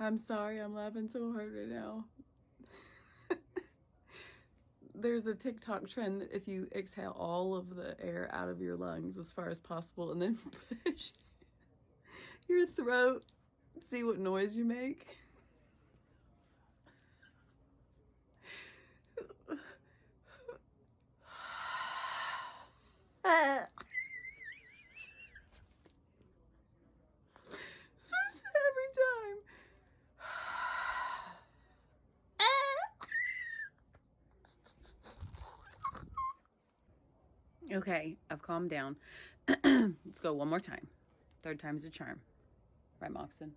I'm sorry, I'm laughing so hard right now. There's a TikTok trend that if you exhale all of the air out of your lungs as far as possible and then push your throat, see what noise you make. Every time. Okay, I've calmed down. Let's go one more time. Third time's a charm. Right, Moxon?